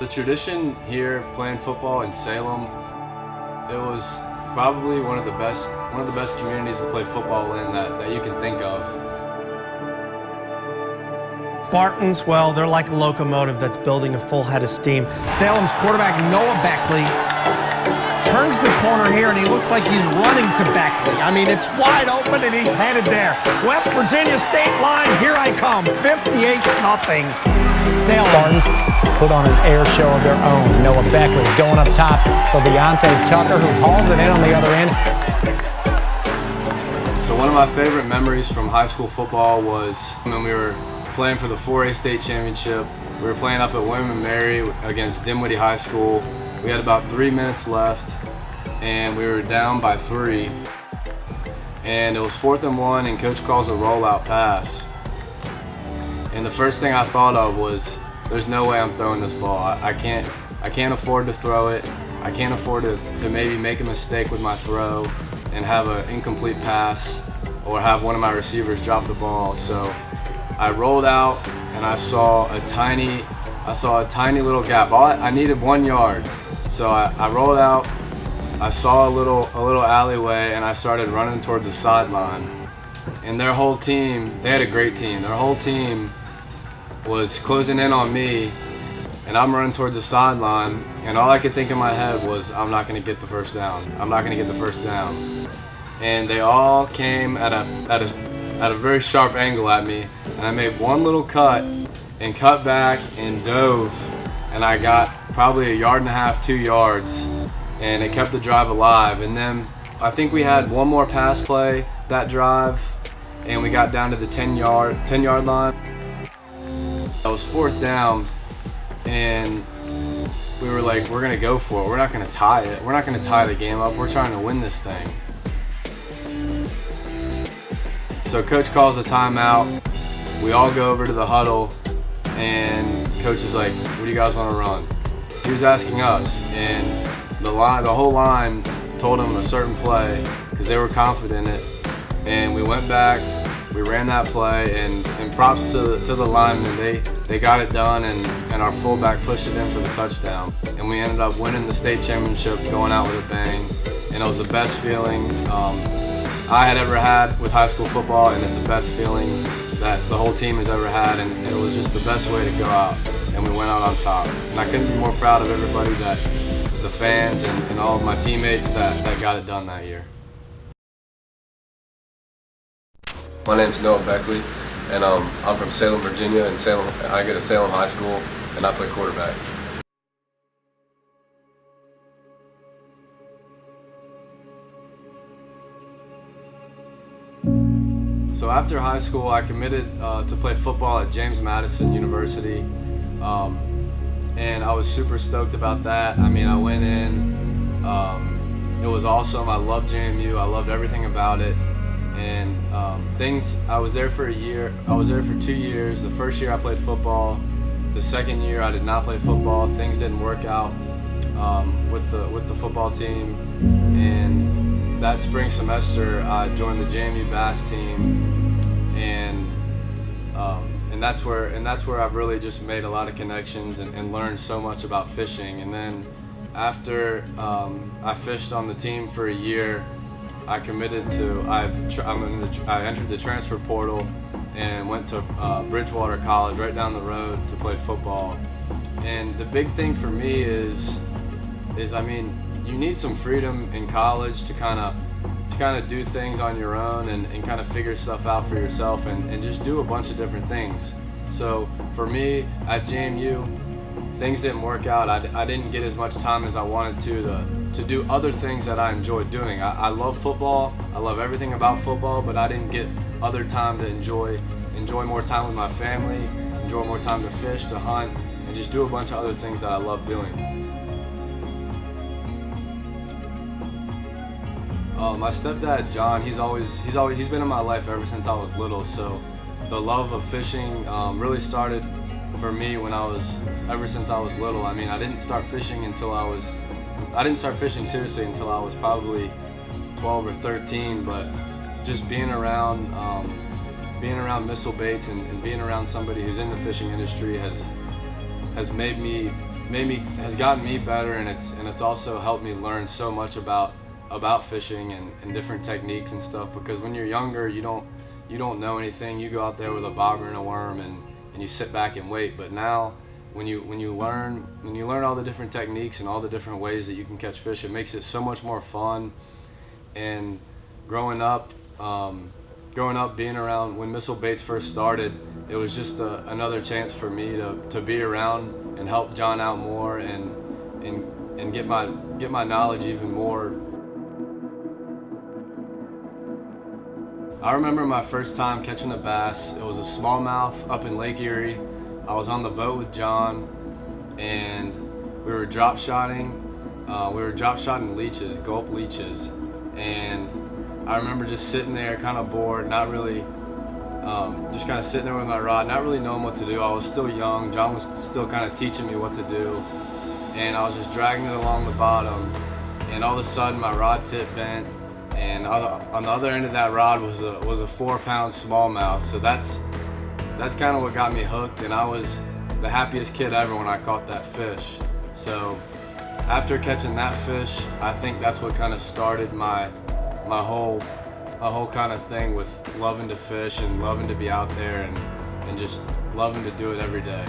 The tradition here playing football in Salem, it was probably one of the best communities to play football in that you can think of. Spartans, well, they're like a locomotive that's building a full head of steam. Salem's quarterback Noah Beckley turns the corner here, and he looks like he's running to Beckley. I mean, it's wide open, and he's headed there. West Virginia state line, here I come, 58-0. Salem. Spartans put on an air show of their own. Noah Beckley going up top for Deontay Tucker, who hauls it in on the other end. So one of my favorite memories from high school football was when we were playing for the 4A state championship. We were playing up at William & Mary against Dinwiddie High School. We had about 3 minutes left, and we were down by 3. And it was 4th and 1, and coach calls a rollout pass. And the first thing I thought of was, there's no way I'm throwing this ball. I can't afford to throw it. I can't afford to maybe make a mistake with my throw and have an incomplete pass or have one of my receivers drop the ball. So I rolled out and I saw a tiny little gap. I needed 1 yard. So I rolled out, I saw a little alleyway, and I started running towards the sideline. And their whole team, they had a great team. Their whole team was closing in on me, and I'm running towards the sideline, and all I could think in my head was, I'm not going to get the first down. I'm not going to get the first down. And they all came at a very sharp angle at me, and I made one little cut and cut back and dove, and I got probably 1.5 yards, 2 yards, and it kept the drive alive. And then I think we had one more pass play that drive, and we got down to the 10-yard line. I was 4th down, and we were like, we're gonna go for it. We're not gonna tie it. We're not gonna tie the game up. We're trying to win this thing. So coach calls a timeout. We all go over to the huddle, and coach is like, what do you guys want to run? He was asking us, and the whole line told him a certain play because they were confident in it. And we went back, we ran that play, and props to the linemen. They got it done, and our fullback pushed it in for the touchdown. And we ended up winning the state championship, going out with a bang. And it was the best feeling I had ever had with high school football, and it's the best feeling that the whole team has ever had, and it was just the best way to go out, and we went out on top. And I couldn't be more proud of everybody, the fans and all of my teammates that got it done that year. My name's Noah Beckley, and I'm from Salem, Virginia, and I go to Salem High School, and I play quarterback. So after high school, I committed to play football at James Madison University, and I was super stoked about that. I mean, I went in, it was awesome. I loved JMU. I loved everything about it. And I was there for a year. I was there for 2 years. The first year I played football. The second year I did not play football. Things didn't work out with the football team. And that spring semester I joined the JMU bass team, and that's where I've really just made a lot of connections and learned so much about fishing. And then after I fished on the team for a year, I committed to, I entered the transfer portal and went to Bridgewater College right down the road to play football. And the big thing for me is I mean, you need some freedom in college to kind of do things on your own and kind of figure stuff out for yourself and just do a bunch of different things. So for me at JMU, things didn't work out. I didn't get as much time as I wanted to do other things that I enjoyed doing. I love football. I love everything about football, but I didn't get other time to enjoy more time with my family, enjoy more time to fish, to hunt, and just do a bunch of other things that I love doing. My stepdad John, he's been in my life ever since I was little. So the love of fishing really started for me ever since I was little. I mean, I didn't start fishing seriously until I was probably 12 or 13. But just being around missile baits and being around somebody who's in the fishing industry has made me has gotten me better, and it's also helped me learn so much about fishing and different techniques and stuff, because when you're younger you don't know anything. You go out there with a bobber and a worm and you sit back and wait. But now when you learn all the different techniques and all the different ways that you can catch fish, it makes it so much more fun. And growing up being around when Missile Baits first started, it was just another chance for me to be around and help John out more and get my knowledge even more. I remember my first time catching a bass. It was a smallmouth up in Lake Erie. I was on the boat with John, and we were drop shotting. We were drop shotting leeches, gulp leeches, and I remember just sitting there kind of bored, not really, just kind of sitting there with my rod, not really knowing what to do. I was still young. John was still kind of teaching me what to do, and I was just dragging it along the bottom, and all of a sudden my rod tip bent, and on the other end of that rod was a 4-pound smallmouth. So that's kind of what got me hooked, and I was the happiest kid ever when I caught that fish. So after catching that fish, I think that's what kind of started my whole kind of thing with loving to fish and loving to be out there and just loving to do it every day.